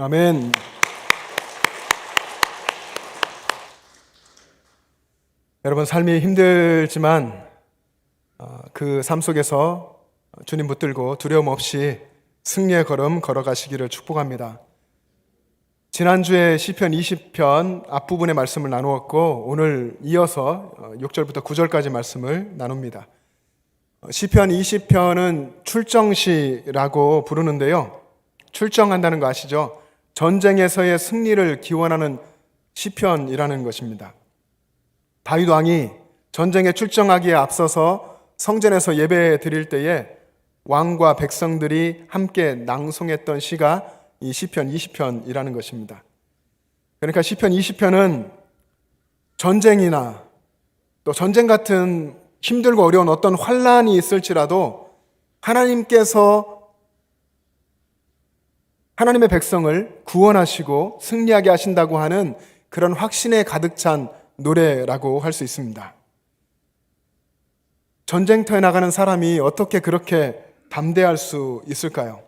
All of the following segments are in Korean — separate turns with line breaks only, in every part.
아멘. 여러분, 삶이 힘들지만 그 삶 속에서 주님 붙들고 두려움 없이 승리의 걸음 걸어가시기를 축복합니다. 지난주에 시편 20편 앞부분의 말씀을 나누었고, 오늘 이어서 6절부터 9절까지 말씀을 나눕니다. 시편 20편은 출정시라고 부르는데요. 출정한다는 거 아시죠? 전쟁에서의 승리를 기원하는 시편이라는 것입니다. 다윗 왕이 전쟁에 출정하기에 앞서서 성전에서 예배 드릴 때에 왕과 백성들이 함께 낭송했던 시가 이 시편 20편이라는 것입니다. 그러니까 시편 20편은 전쟁이나 또 전쟁 같은 힘들고 어려운 어떤 환난이 있을지라도 하나님께서 하나님의 백성을 구원하시고 승리하게 하신다고 하는 그런 확신에 가득 찬 노래라고 할 수 있습니다. 전쟁터에 나가는 사람이 어떻게 그렇게 담대할 수 있을까요?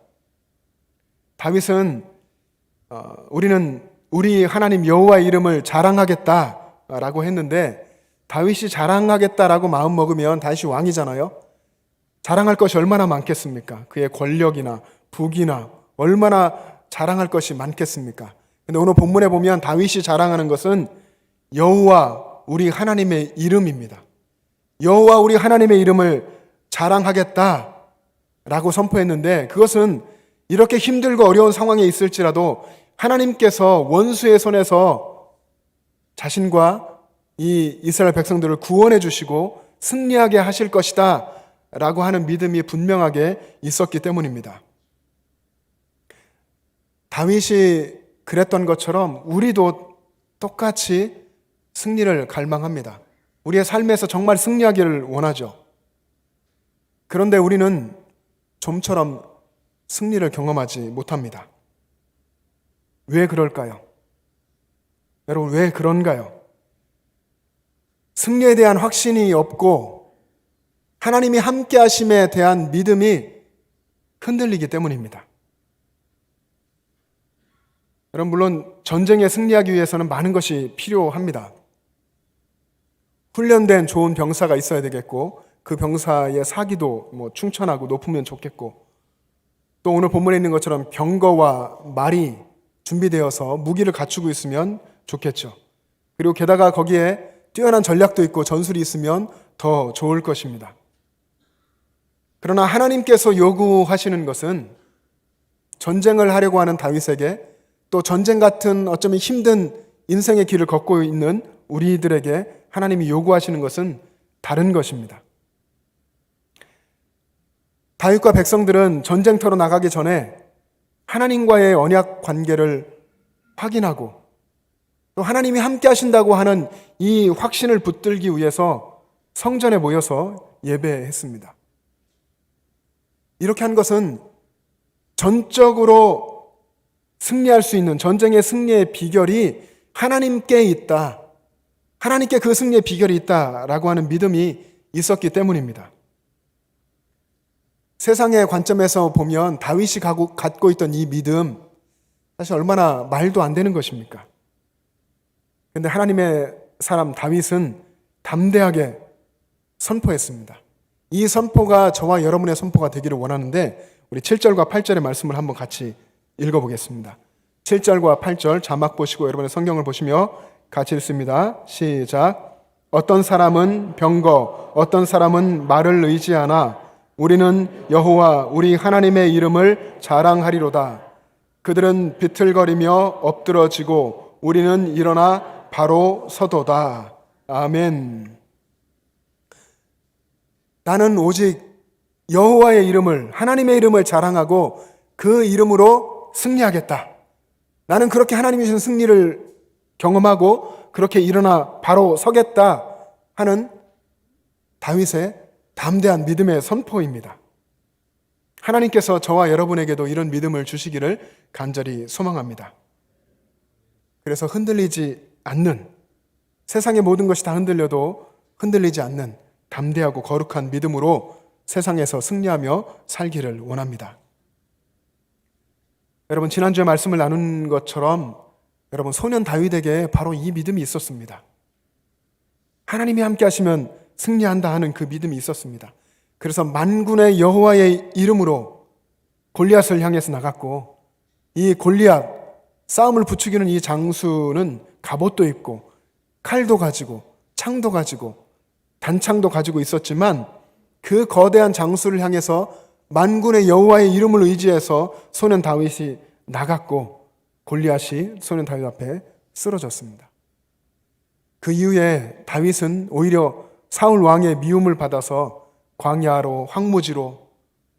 다윗은 우리는 우리 하나님 여호와의 이름을 자랑하겠다라고 했는데, 다윗이 자랑하겠다라고 마음먹으면 다윗이 왕이잖아요. 자랑할 것이 얼마나 많겠습니까? 그의 권력이나 부귀나 얼마나 자랑할 것이 많겠습니까? 근데 오늘 본문에 보면 다윗이 자랑하는 것은 여호와 우리 하나님의 이름입니다. 여호와 우리 하나님의 이름을 자랑하겠다라고 선포했는데, 그것은 이렇게 힘들고 어려운 상황에 있을지라도 하나님께서 원수의 손에서 자신과 이 이스라엘 백성들을 구원해 주시고 승리하게 하실 것이다 라고 하는 믿음이 분명하게 있었기 때문입니다. 다윗이 그랬던 것처럼 우리도 똑같이 승리를 갈망합니다. 우리의 삶에서 정말 승리하기를 원하죠. 그런데 우리는 좀처럼 승리를 경험하지 못합니다. 왜 그럴까요? 여러분, 왜 그런가요? 승리에 대한 확신이 없고 하나님이 함께 하심에 대한 믿음이 흔들리기 때문입니다. 여러분, 물론 전쟁에 승리하기 위해서는 많은 것이 필요합니다. 훈련된 좋은 병사가 있어야 되겠고, 그 병사의 사기도 충천하고 높으면 좋겠고, 또 오늘 본문에 있는 것처럼 병거와 말이 준비되어서 무기를 갖추고 있으면 좋겠죠. 그리고 게다가 거기에 뛰어난 전략도 있고 전술이 있으면 더 좋을 것입니다. 그러나 하나님께서 요구하시는 것은 전쟁을 하려고 하는 다윗에게, 또 전쟁 같은 어쩌면 힘든 인생의 길을 걷고 있는 우리들에게 하나님이 요구하시는 것은 다른 것입니다. 다윗과 백성들은 전쟁터로 나가기 전에 하나님과의 언약 관계를 확인하고, 또 하나님이 함께 하신다고 하는 이 확신을 붙들기 위해서 성전에 모여서 예배했습니다. 이렇게 한 것은 전적으로 승리할 수 있는, 전쟁의 승리의 비결이 하나님께 있다, 하나님께 그 승리의 비결이 있다라고 하는 믿음이 있었기 때문입니다. 세상의 관점에서 보면 다윗이 갖고 있던 이 믿음, 사실 얼마나 말도 안 되는 것입니까? 그런데 하나님의 사람 다윗은 담대하게 선포했습니다. 이 선포가 저와 여러분의 선포가 되기를 원하는데, 우리 7절과 8절의 말씀을 한번 같이 읽어보겠습니다. 7절과 8절 자막 보시고 여러분의 성경을 보시며 같이 읽습니다. 시작. 어떤 사람은 병거, 어떤 사람은 말을 의지하나 우리는 여호와 우리 하나님의 이름을 자랑하리로다. 그들은 비틀거리며 엎드러지고 우리는 일어나 바로 서도다. 아멘. 나는 오직 여호와의 이름을, 하나님의 이름을 자랑하고 그 이름으로 승리하겠다. 나는 그렇게 하나님이 주신 승리를 경험하고 그렇게 일어나 바로 서겠다 하는 다윗의 담대한 믿음의 선포입니다. 하나님께서 저와 여러분에게도 이런 믿음을 주시기를 간절히 소망합니다. 그래서 흔들리지 않는, 세상의 모든 것이 다 흔들려도 흔들리지 않는 담대하고 거룩한 믿음으로 세상에서 승리하며 살기를 원합니다. 여러분, 지난주에 말씀을 나눈 것처럼 여러분, 소년 다윗에게 바로 이 믿음이 있었습니다. 하나님이 함께 하시면 승리한다 하는 그 믿음이 있었습니다. 그래서 만군의 여호와의 이름으로 골리앗을 향해서 나갔고, 이 골리앗, 싸움을 부추기는 이 장수는 갑옷도 입고 칼도 가지고 창도 가지고 단창도 가지고 있었지만, 그 거대한 장수를 향해서 만군의 여호와의 이름을 의지해서 소년 다윗이 나갔고, 골리앗이 소년 다윗 앞에 쓰러졌습니다. 그 이후에 다윗은 오히려 사울 왕의 미움을 받아서 광야로, 황무지로,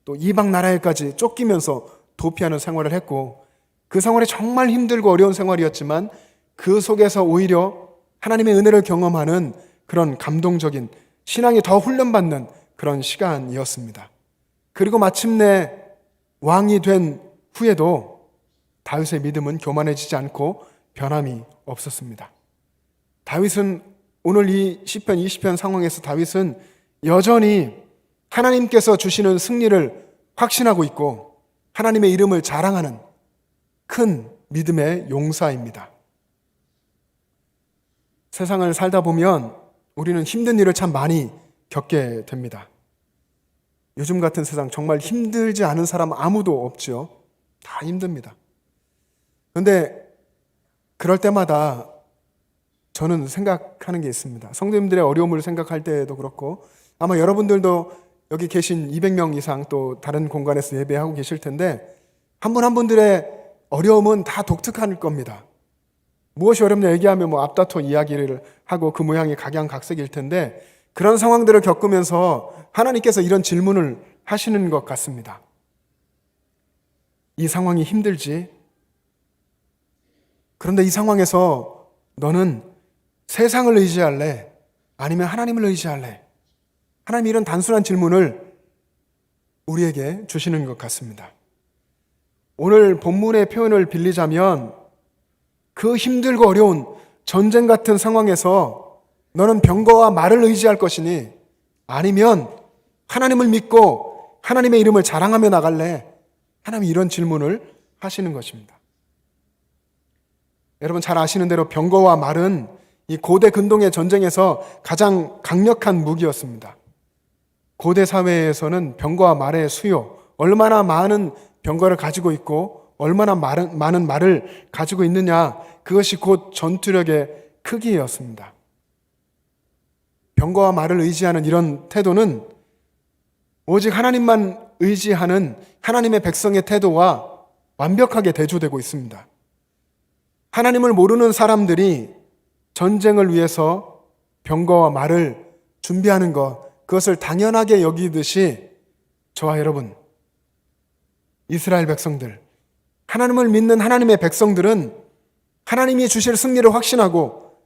또 이방 나라에까지 쫓기면서 도피하는 생활을 했고, 그 생활이 정말 힘들고 어려운 생활이었지만 그 속에서 오히려 하나님의 은혜를 경험하는 그런 감동적인 신앙이 더 훈련받는 그런 시간이었습니다. 그리고 마침내 왕이 된 후에도 다윗의 믿음은 교만해지지 않고 변함이 없었습니다. 다윗은 오늘 이 시편 20편 상황에서 다윗은 여전히 하나님께서 주시는 승리를 확신하고 있고 하나님의 이름을 자랑하는 큰 믿음의 용사입니다. 세상을 살다 보면 우리는 힘든 일을 참 많이 겪게 됩니다. 요즘 같은 세상 정말 힘들지 않은 사람 아무도 없죠. 다 힘듭니다. 그런데 그럴 때마다 저는 생각하는 게 있습니다. 성도님들의 어려움을 생각할 때도 그렇고, 아마 여러분들도 여기 계신 200명 이상 또 다른 공간에서 예배하고 계실 텐데, 한 분 한 분들의 어려움은 다 독특할 겁니다. 무엇이 어렵냐 얘기하면 앞다퉈 이야기를 하고 그 모양이 각양각색일 텐데, 그런 상황들을 겪으면서 하나님께서 이런 질문을 하시는 것 같습니다. 이 상황이 힘들지? 그런데 이 상황에서 너는 세상을 의지할래? 아니면 하나님을 의지할래? 하나님이 이런 단순한 질문을 우리에게 주시는 것 같습니다. 오늘 본문의 표현을 빌리자면, 그 힘들고 어려운 전쟁 같은 상황에서 너는 병거와 말을 의지할 것이니, 아니면 하나님을 믿고 하나님의 이름을 자랑하며 나갈래? 하나님이 이런 질문을 하시는 것입니다. 여러분 잘 아시는 대로 병거와 말은 이 고대 근동의 전쟁에서 가장 강력한 무기였습니다. 고대 사회에서는 병거와 말의 수요, 얼마나 많은 병거를 가지고 있고 얼마나 많은 말을 가지고 있느냐, 그것이 곧 전투력의 크기였습니다. 병거와 말을 의지하는 이런 태도는 오직 하나님만 의지하는 하나님의 백성의 태도와 완벽하게 대조되고 있습니다. 하나님을 모르는 사람들이 전쟁을 위해서 병거와 말을 준비하는 것, 그것을 당연하게 여기듯이 저와 여러분, 이스라엘 백성들, 하나님을 믿는 하나님의 백성들은 하나님이 주실 승리를 확신하고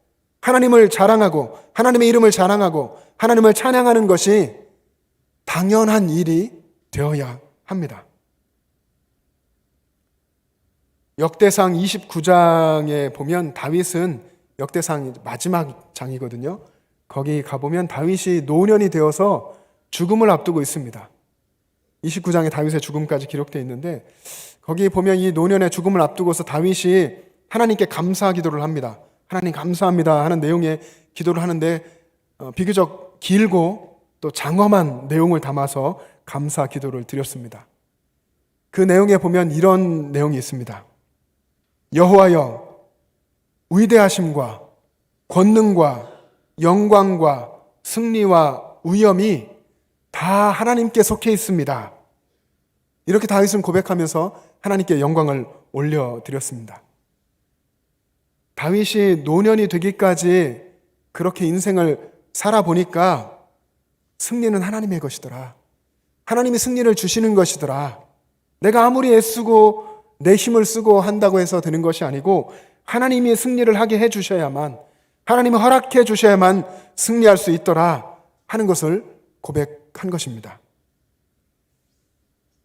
하나님을 자랑하고 하나님의 이름을 자랑하고 하나님을 찬양하는 것이 당연한 일이 되어야 합니다. 역대상 29장에 보면 다윗은, 역대상 마지막 장이거든요. 거기 가보면 다윗이 노년이 되어서 죽음을 앞두고 있습니다. 29장에 다윗의 죽음까지 기록되어 있는데, 거기 보면 이 노년의 죽음을 앞두고서 다윗이 하나님께 감사 기도를 합니다. 하나님 감사합니다 하는 내용의 기도를 하는데, 비교적 길고 또 장엄한 내용을 담아서 감사 기도를 드렸습니다. 그 내용에 보면 이런 내용이 있습니다. 여호와여, 위대하심과 권능과 영광과 승리와 위엄이 다 하나님께 속해 있습니다. 이렇게 다윗은 고백하면서 하나님께 영광을 올려드렸습니다. 다윗이 노년이 되기까지 그렇게 인생을 살아보니까 승리는 하나님의 것이더라. 하나님이 승리를 주시는 것이더라. 내가 아무리 애쓰고 내 힘을 쓰고 한다고 해서 되는 것이 아니고, 하나님이 승리를 하게 해주셔야만, 하나님이 허락해 주셔야만 승리할 수 있더라 하는 것을 고백한 것입니다.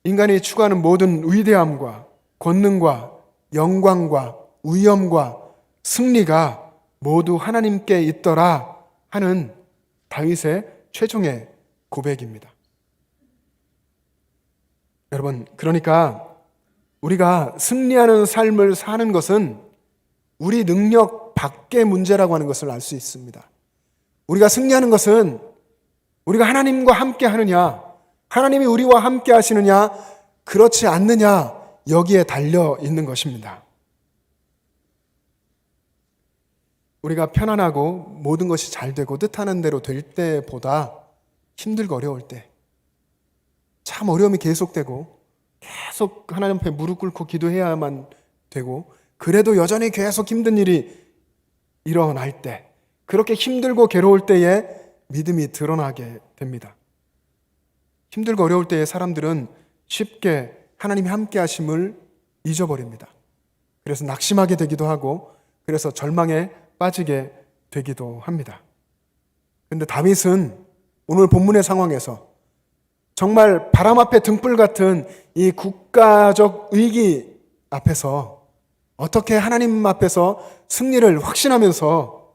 인간이 추구하는 모든 위대함과 권능과 영광과 위엄과 승리가 모두 하나님께 있더라 하는 다윗의 최종의 고백입니다. 여러분, 그러니까 우리가 승리하는 삶을 사는 것은 우리 능력 밖의 문제라고 하는 것을 알 수 있습니다. 우리가 승리하는 것은 우리가 하나님과 함께 하느냐, 하나님이 우리와 함께 하시느냐, 그렇지 않느냐, 여기에 달려 있는 것입니다. 우리가 편안하고 모든 것이 잘 되고 뜻하는 대로 될 때보다 힘들고 어려울 때, 참 어려움이 계속되고 계속 하나님 앞에 무릎 꿇고 기도해야만 되고 그래도 여전히 계속 힘든 일이 일어날 때, 그렇게 힘들고 괴로울 때에 믿음이 드러나게 됩니다. 힘들고 어려울 때에 사람들은 쉽게 하나님이 함께 하심을 잊어버립니다. 그래서 낙심하게 되기도 하고 그래서 절망에 빠지게 되기도 합니다. 그런데 다윗은 오늘 본문의 상황에서 정말 바람 앞에 등불 같은 이 국가적 위기 앞에서 어떻게 하나님 앞에서 승리를 확신하면서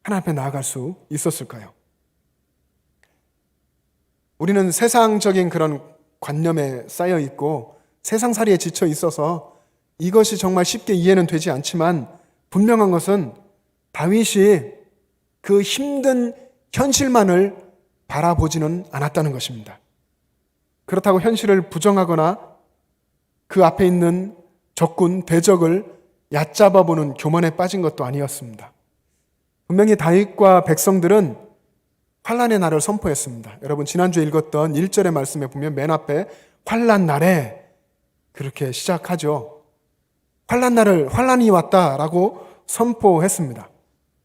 하나님 앞에 나아갈 수 있었을까요? 우리는 세상적인 그런 관념에 쌓여 있고 세상살이에 지쳐 있어서 이것이 정말 쉽게 이해는 되지 않지만 분명한 것은 다윗이 그 힘든 현실만을 바라보지는 않았다는 것입니다. 그렇다고 현실을 부정하거나 그 앞에 있는 적군, 대적을 얕잡아 보는 교만에 빠진 것도 아니었습니다. 분명히 다윗과 백성들은 환난의 날을 선포했습니다. 여러분 지난주에 읽었던 1절의 말씀에 보면 맨 앞에 환난 날에 그렇게 시작하죠. 환난이 왔다라고 선포했습니다.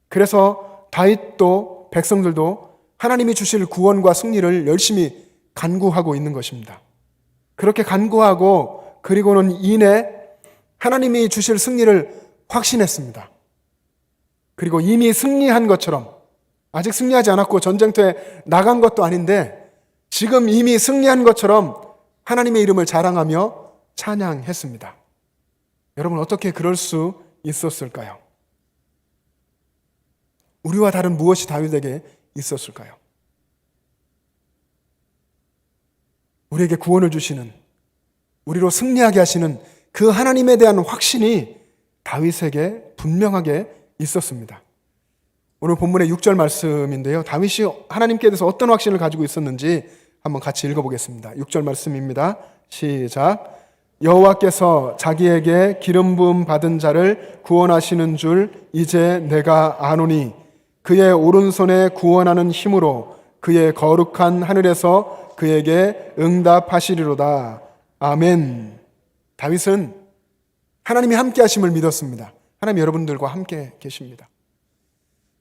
그래서 다윗도 백성들도 하나님이 주실 구원과 승리를 열심히 간구하고 있는 것입니다. 그렇게 간구하고 그리고는 이내 하나님이 주실 승리를 확신했습니다. 그리고 이미 승리한 것처럼, 아직 승리하지 않았고 전쟁터에 나간 것도 아닌데 지금 이미 승리한 것처럼 하나님의 이름을 자랑하며 찬양했습니다. 여러분 어떻게 그럴 수 있었을까요? 우리와 다른 무엇이 다윗에게 있었을까요? 우리에게 구원을 주시는, 우리로 승리하게 하시는 그 하나님에 대한 확신이 다윗에게 분명하게 있었습니다. 오늘 본문의 6절 말씀인데요. 다윗이 하나님께 대해서 어떤 확신을 가지고 있었는지 한번 같이 읽어보겠습니다. 6절 말씀입니다. 시작. 여호와께서 자기에게 기름 부음 받은 자를 구원하시는 줄 이제 내가 아노니 그의 오른손에 구원하는 힘으로 그의 거룩한 하늘에서 그에게 응답하시리로다. 아멘. 다윗은 하나님이 함께 하심을 믿었습니다. 하나님 여러분들과 함께 계십니다.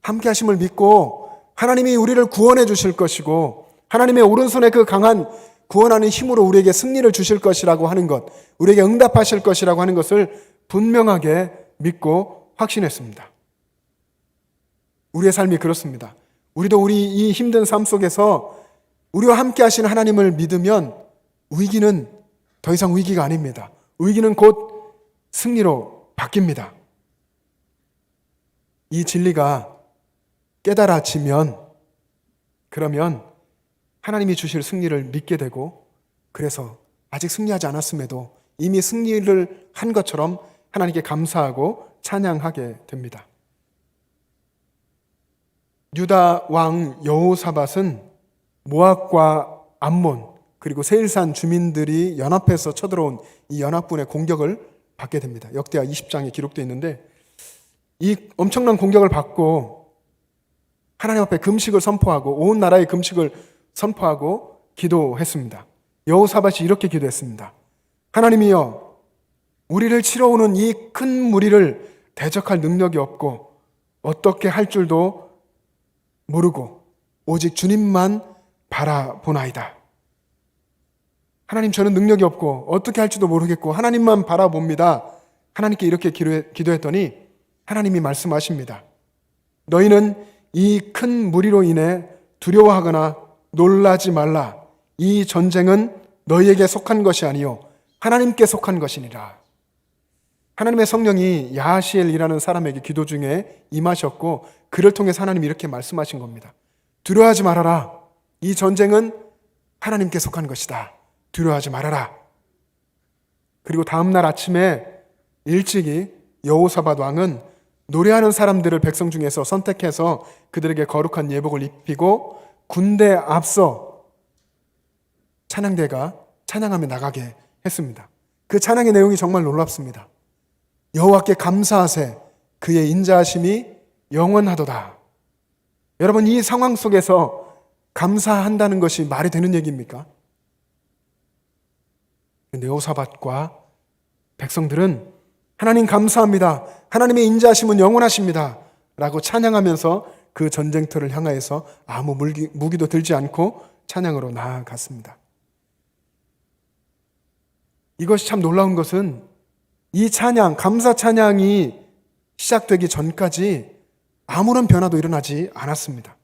함께 하심을 믿고 하나님이 우리를 구원해 주실 것이고 하나님의 오른손에 그 강한 구원하는 힘으로 우리에게 승리를 주실 것이라고 하는 것, 우리에게 응답하실 것이라고 하는 것을 분명하게 믿고 확신했습니다. 우리의 삶이 그렇습니다. 우리도 우리 이 힘든 삶 속에서 우리와 함께 하시는 하나님을 믿으면 위기는 더 이상 위기가 아닙니다. 위기는 곧 승리로 바뀝니다. 이 진리가 깨달아지면 그러면 하나님이 주실 승리를 믿게 되고 그래서 아직 승리하지 않았음에도 이미 승리를 한 것처럼 하나님께 감사하고 찬양하게 됩니다. 유다 왕 여호사밧은 모압과 암몬 그리고 세일산 주민들이 연합해서 쳐들어온 이 연합군의 공격을 받게 됩니다. 역대하 20장에 기록되어 있는데 이 엄청난 공격을 받고 하나님 앞에 금식을 선포하고 온 나라의 금식을 선포하고 기도했습니다. 여호사밧이 이렇게 기도했습니다. 하나님이여, 우리를 치러오는 이 큰 무리를 대적할 능력이 없고 어떻게 할 줄도 모르고 오직 주님만 바라보나이다. 하나님, 저는 능력이 없고 어떻게 할지도 모르겠고 하나님만 바라봅니다. 하나님께 이렇게 기도했더니 하나님이 말씀하십니다. 너희는 이 큰 무리로 인해 두려워하거나 놀라지 말라. 이 전쟁은 너희에게 속한 것이 아니요 하나님께 속한 것이니라. 하나님의 성령이 야하시엘이라는 사람에게 기도 중에 임하셨고 그를 통해서 하나님이 이렇게 말씀하신 겁니다. 두려워하지 말아라. 이 전쟁은 하나님께 속한 것이다. 두려워하지 말아라. 그리고 다음 날 아침에 일찍이 여호사밧 왕은 노래하는 사람들을 백성 중에서 선택해서 그들에게 거룩한 예복을 입히고 군대 앞서 찬양대가 찬양하며 나가게 했습니다. 그 찬양의 내용이 정말 놀랍습니다. 여호와께 감사하세 그의 인자하심이 영원하도다. 여러분, 이 상황 속에서 감사한다는 것이 말이 되는 얘기입니까? 근데 여호사밧과 백성들은 하나님 감사합니다. 하나님의 인자하심은 영원하십니다. 라고 찬양하면서 그 전쟁터를 향하여서 아무 무기도 들지 않고 찬양으로 나아갔습니다. 이것이 참 놀라운 것은 이 찬양, 감사 찬양이 시작되기 전까지 아무런 변화도 일어나지 않았습니다.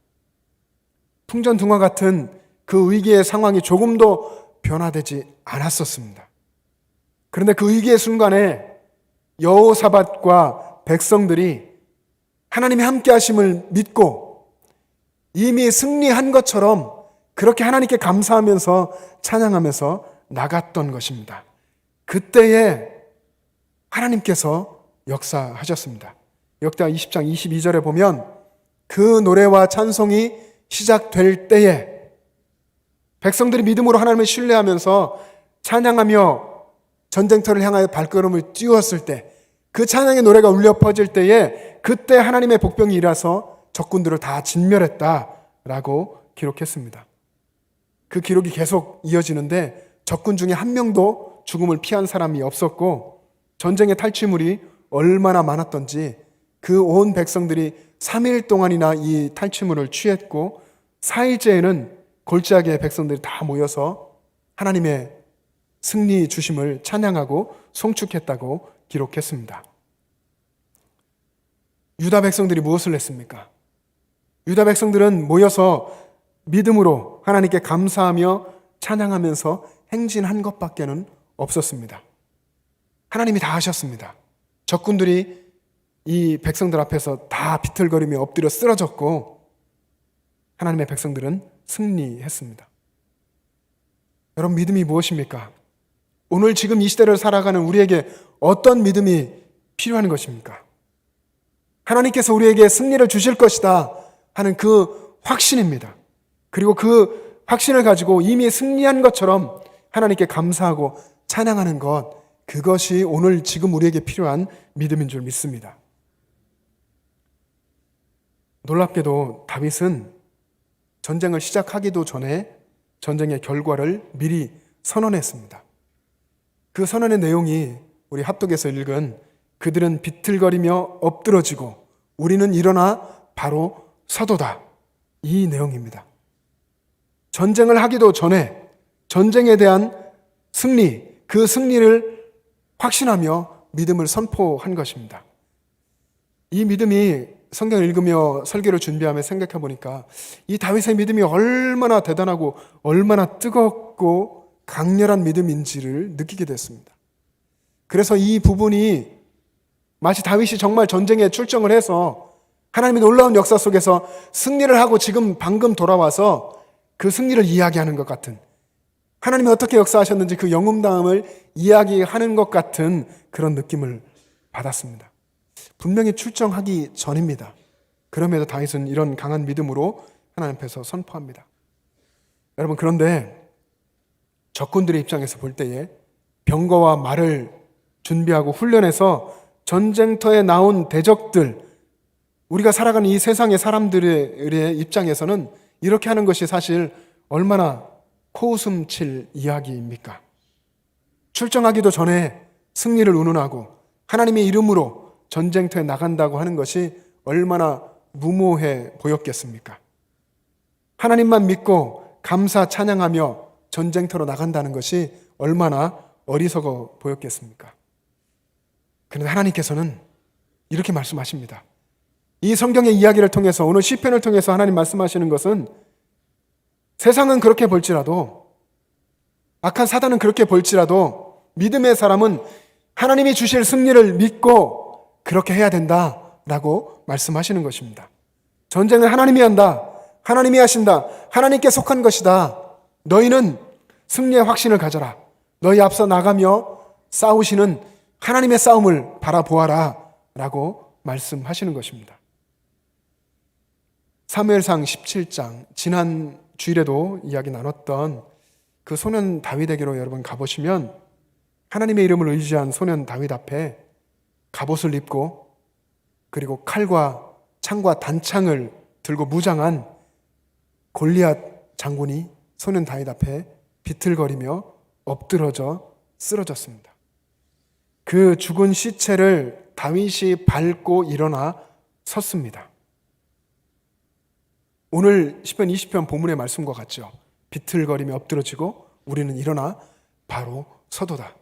풍전등화 같은 그 위기의 상황이 조금도 변화되지 않았었습니다. 그런데 그 위기의 순간에 여호사밧과 백성들이 하나님의 함께 하심을 믿고 이미 승리한 것처럼 그렇게 하나님께 감사하면서 찬양하면서 나갔던 것입니다. 그때에 하나님께서 역사하셨습니다. 역대하 20장 22절에 보면 그 노래와 찬송이 시작될 때에 백성들이 믿음으로 하나님을 신뢰하면서 찬양하며 전쟁터를 향하여 발걸음을 띄웠을 때, 그 찬양의 노래가 울려 퍼질 때에 그때 하나님의 복병이 일어서 적군들을 다 진멸했다라고 기록했습니다. 그 기록이 계속 이어지는데 적군 중에 한 명도 죽음을 피한 사람이 없었고 전쟁의 탈취물이 얼마나 많았던지 그 온 백성들이 3일 동안이나 이 탈취물을 취했고 4일째에는 골짜기의 백성들이 다 모여서 하나님의 승리 주심을 찬양하고 송축했다고 기록했습니다. 유다 백성들이 무엇을 했습니까? 유다 백성들은 모여서 믿음으로 하나님께 감사하며 찬양하면서 행진한 것밖에는 없었습니다. 하나님이 다 하셨습니다. 적군들이 이 백성들 앞에서 다 비틀거리며 엎드려 쓰러졌고 하나님의 백성들은 승리했습니다. 여러분, 믿음이 무엇입니까? 오늘 지금 이 시대를 살아가는 우리에게 어떤 믿음이 필요한 것입니까? 하나님께서 우리에게 승리를 주실 것이다 하는 그 확신입니다. 그리고 그 확신을 가지고 이미 승리한 것처럼 하나님께 감사하고 찬양하는 것, 그것이 오늘 지금 우리에게 필요한 믿음인 줄 믿습니다. 놀랍게도 다윗은 전쟁을 시작하기도 전에 전쟁의 결과를 미리 선언했습니다. 그 선언의 내용이 우리 합독에서 읽은 그들은 비틀거리며 엎드러지고 우리는 일어나 바로 서도다, 이 내용입니다. 전쟁을 하기도 전에 전쟁에 대한 승리, 그 승리를 확신하며 믿음을 선포한 것입니다. 이 믿음이 성경을 읽으며 설교를 준비하며 생각해 보니까 이 다윗의 믿음이 얼마나 대단하고 얼마나 뜨겁고 강렬한 믿음인지를 느끼게 됐습니다. 그래서 이 부분이 마치 다윗이 정말 전쟁에 출정을 해서 하나님의 놀라운 역사 속에서 승리를 하고 지금 방금 돌아와서 그 승리를 이야기하는 것 같은, 하나님이 어떻게 역사하셨는지 그 영웅다움을 이야기하는 것 같은 그런 느낌을 받았습니다. 분명히 출정하기 전입니다. 그럼에도 다윗은 이런 강한 믿음으로 하나님 앞에서 선포합니다. 여러분, 그런데 적군들의 입장에서 볼 때에 병거와 말을 준비하고 훈련해서 전쟁터에 나온 대적들, 우리가 살아가는 이 세상의 사람들의 입장에서는 이렇게 하는 것이 사실 얼마나 코웃음 칠 이야기입니까? 출정하기도 전에 승리를 운운하고 하나님의 이름으로 전쟁터에 나간다고 하는 것이 얼마나 무모해 보였겠습니까? 하나님만 믿고 감사 찬양하며 전쟁터로 나간다는 것이 얼마나 어리석어 보였겠습니까? 그런데 하나님께서는 이렇게 말씀하십니다. 이 성경의 이야기를 통해서, 오늘 시편을 통해서 하나님 말씀하시는 것은 세상은 그렇게 볼지라도, 악한 사단은 그렇게 볼지라도 믿음의 사람은 하나님이 주실 승리를 믿고 그렇게 해야 된다라고 말씀하시는 것입니다. 전쟁은 하나님이 한다, 하나님이 하신다, 하나님께 속한 것이다. 너희는 승리의 확신을 가져라. 너희 앞서 나가며 싸우시는 하나님의 싸움을 바라보아라 라고 말씀하시는 것입니다. 사무엘상 17장, 지난 주일에도 이야기 나눴던 그 소년 다윗에게로 여러분 가보시면 하나님의 이름을 의지한 소년 다윗 앞에 갑옷을 입고 그리고 칼과 창과 단창을 들고 무장한 골리앗 장군이 소년 다윗 앞에 비틀거리며 엎드러져 쓰러졌습니다. 그 죽은 시체를 다윗이 밟고 일어나 섰습니다. 오늘 시편 20편 본문의 말씀과 같죠. 비틀거리며 엎드러지고 우리는 일어나 바로 서도다.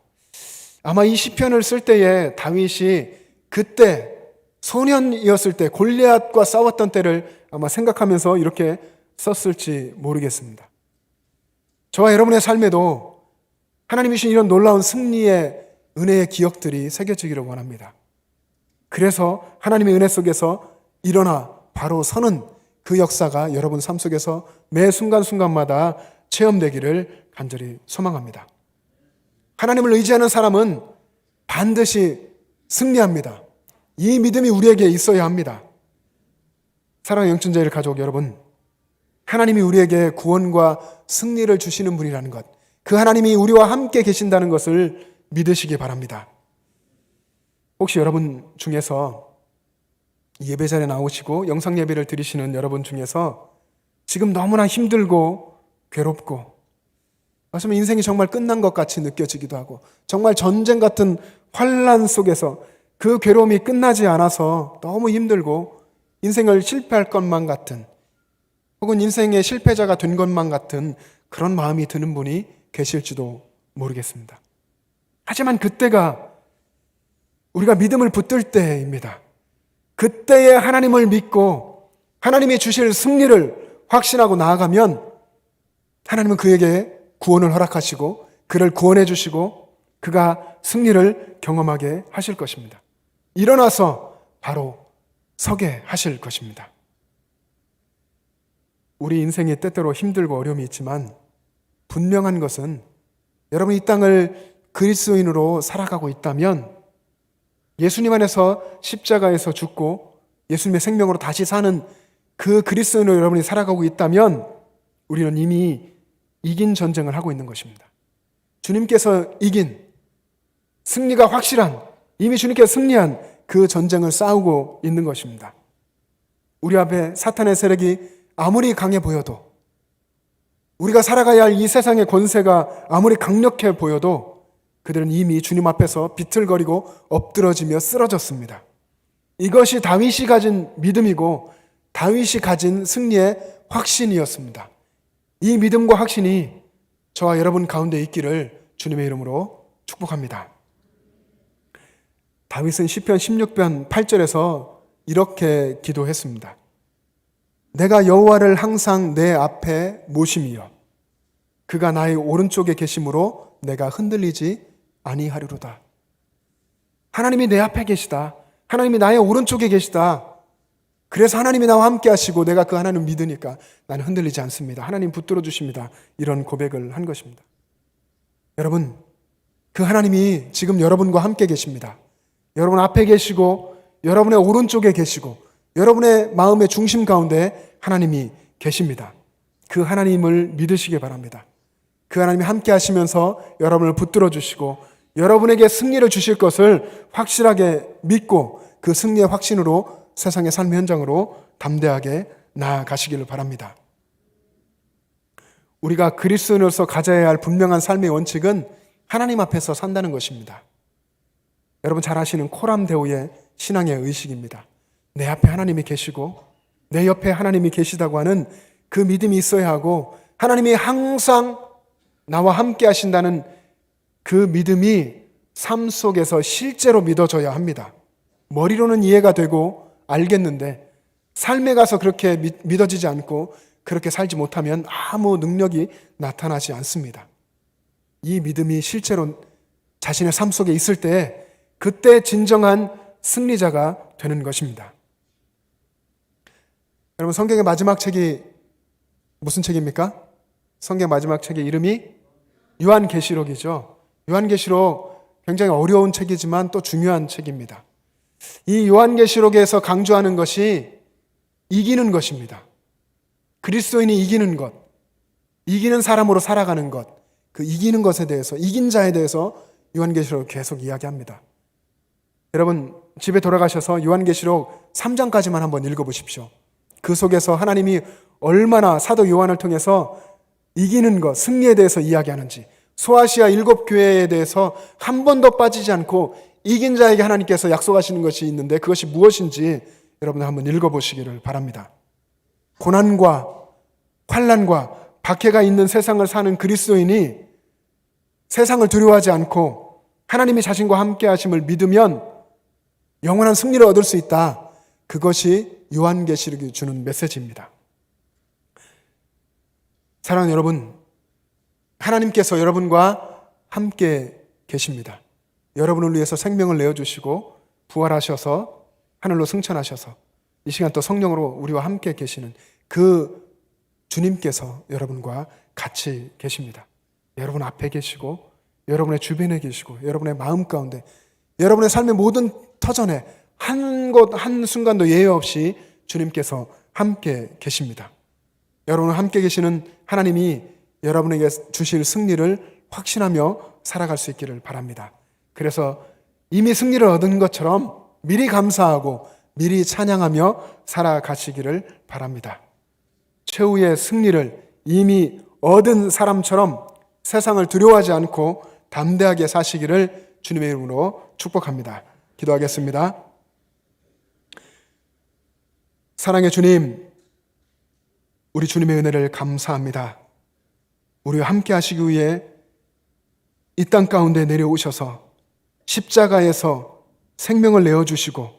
아마 이 시편을 쓸 때에 다윗이 그때 소년이었을 때 골리앗과 싸웠던 때를 아마 생각하면서 이렇게 썼을지 모르겠습니다. 저와 여러분의 삶에도 하나님이 주신 이런 놀라운 승리의 은혜의 기억들이 새겨지기를 원합니다. 그래서 하나님의 은혜 속에서 일어나 바로 서는 그 역사가 여러분 삶 속에서 매 순간순간마다 체험되기를 간절히 소망합니다. 하나님을 의지하는 사람은 반드시 승리합니다. 이 믿음이 우리에게 있어야 합니다. 사랑하는 영천자일 가족 여러분, 하나님이 우리에게 구원과 승리를 주시는 분이라는 것, 그 하나님이 우리와 함께 계신다는 것을 믿으시기 바랍니다. 혹시 여러분 중에서 예배 자리에 나오시고 영상 예배를 드리시는 여러분 중에서 지금 너무나 힘들고 괴롭고 어쩌면 인생이 정말 끝난 것 같이 느껴지기도 하고 정말 전쟁 같은 환난 속에서 그 괴로움이 끝나지 않아서 너무 힘들고 인생을 실패할 것만 같은 혹은 인생의 실패자가 된 것만 같은 그런 마음이 드는 분이 계실지도 모르겠습니다. 하지만 그때가 우리가 믿음을 붙들 때입니다. 그때에 하나님을 믿고 하나님이 주실 승리를 확신하고 나아가면 하나님은 그에게 구원을 허락하시고 그를 구원해 주시고 그가 승리를 경험하게 하실 것입니다. 일어나서 바로 서게 하실 것입니다. 우리 인생이 때때로 힘들고 어려움이 있지만 분명한 것은 여러분 이 땅을 그리스도인으로 살아가고 있다면 예수님 안에서 십자가에서 죽고 예수님의 생명으로 다시 사는 그 그리스도인으로 여러분이 살아가고 있다면 우리는 이미 이긴 전쟁을 하고 있는 것입니다. 주님께서 이긴 승리가 확실한 이미 주님께서 승리한 그 전쟁을 싸우고 있는 것입니다. 우리 앞에 사탄의 세력이 아무리 강해 보여도 우리가 살아가야 할 이 세상의 권세가 아무리 강력해 보여도 그들은 이미 주님 앞에서 비틀거리고 엎드러지며 쓰러졌습니다. 이것이 다윗이 가진 믿음이고 다윗이 가진 승리의 확신이었습니다. 이 믿음과 확신이 저와 여러분 가운데 있기를 주님의 이름으로 축복합니다. 다윗은 시편 16편 8절에서 이렇게 기도했습니다. 내가 여호와를 항상 내 앞에 모심이여 그가 나의 오른쪽에 계심으로 내가 흔들리지 아니하리로다. 하나님이 내 앞에 계시다. 하나님이 나의 오른쪽에 계시다. 그래서 하나님이 나와 함께 하시고 내가 그 하나님을 믿으니까 나는 흔들리지 않습니다. 하나님 붙들어 주십니다. 이런 고백을 한 것입니다. 여러분, 그 하나님이 지금 여러분과 함께 계십니다. 여러분 앞에 계시고 여러분의 오른쪽에 계시고 여러분의 마음의 중심 가운데 하나님이 계십니다. 그 하나님을 믿으시기 바랍니다. 그 하나님이 함께 하시면서 여러분을 붙들어 주시고 여러분에게 승리를 주실 것을 확실하게 믿고 그 승리의 확신으로 세상의 삶 현장으로 담대하게 나아가시기를 바랍니다. 우리가 그리스도인으로서 가져야 할 분명한 삶의 원칙은 하나님 앞에서 산다는 것입니다. 여러분 잘 아시는 코람데오의 신앙의 의식입니다. 내 앞에 하나님이 계시고 내 옆에 하나님이 계시다고 하는 그 믿음이 있어야 하고 하나님이 항상 나와 함께 하신다는 그 믿음이 삶 속에서 실제로 믿어져야 합니다. 머리로는 이해가 되고 알겠는데 삶에 가서 그렇게 믿어지지 않고 그렇게 살지 못하면 아무 능력이 나타나지 않습니다. 이 믿음이 실제로 자신의 삶 속에 있을 때 그때 진정한 승리자가 되는 것입니다. 여러분 성경의 마지막 책이 무슨 책입니까? 성경 마지막 책의 이름이 요한계시록이죠. 요한계시록 굉장히 어려운 책이지만 또 중요한 책입니다. 이 요한계시록에서 강조하는 것이 이기는 것입니다. 그리스도인이 이기는 것, 이기는 사람으로 살아가는 것, 그 이기는 것에 대해서, 이긴 자에 대해서 요한계시록을 계속 이야기합니다. 여러분 집에 돌아가셔서 요한계시록 3장까지만 한번 읽어보십시오. 그 속에서 하나님이 얼마나 사도 요한을 통해서 이기는 것, 승리에 대해서 이야기하는지, 소아시아 7교회에 대해서 한 번도 빠지지 않고 이긴 자에게 하나님께서 약속하시는 것이 있는데 그것이 무엇인지 여러분 한번 읽어보시기를 바랍니다. 고난과 환난과 박해가 있는 세상을 사는 그리스도인이 세상을 두려워하지 않고 하나님이 자신과 함께 하심을 믿으면 영원한 승리를 얻을 수 있다. 그것이 요한계시록이 주는 메시지입니다. 사랑하는 여러분, 하나님께서 여러분과 함께 계십니다. 여러분을 위해서 생명을 내어주시고 부활하셔서 하늘로 승천하셔서 이 시간 또 성령으로 우리와 함께 계시는 그 주님께서 여러분과 같이 계십니다. 여러분 앞에 계시고 여러분의 주변에 계시고 여러분의 마음 가운데 여러분의 삶의 모든 터전에 한 곳 한순간도 예외 없이 주님께서 함께 계십니다. 여러분과 함께 계시는 하나님이 여러분에게 주실 승리를 확신하며 살아갈 수 있기를 바랍니다. 그래서 이미 승리를 얻은 것처럼 미리 감사하고 미리 찬양하며 살아가시기를 바랍니다. 최후의 승리를 이미 얻은 사람처럼 세상을 두려워하지 않고 담대하게 사시기를 주님의 이름으로 축복합니다. 기도하겠습니다. 사랑의 주님, 우리 주님의 은혜를 감사합니다. 우리와 함께 하시기 위해 이 땅 가운데 내려오셔서 십자가에서 생명을 내어주시고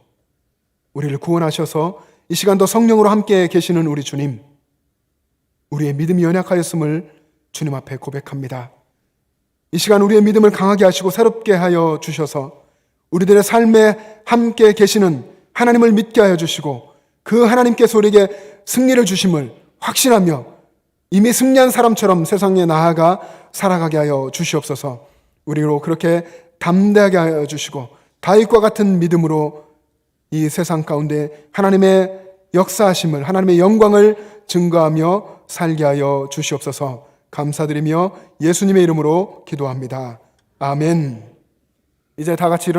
우리를 구원하셔서 이 시간도 성령으로 함께 계시는 우리 주님, 우리의 믿음이 연약하였음을 주님 앞에 고백합니다. 이 시간 우리의 믿음을 강하게 하시고 새롭게 하여 주셔서 우리들의 삶에 함께 계시는 하나님을 믿게 하여 주시고 그 하나님께서 우리에게 승리를 주심을 확신하며 이미 승리한 사람처럼 세상에 나아가 살아가게 하여 주시옵소서. 우리로 그렇게 담대하게 하여 주시고 다윗과 같은 믿음으로 이 세상 가운데 하나님의 역사하심을, 하나님의 영광을 증거하며 살게 하여 주시옵소서. 감사드리며 예수님의 이름으로 기도합니다. 아멘. 이제 다 같이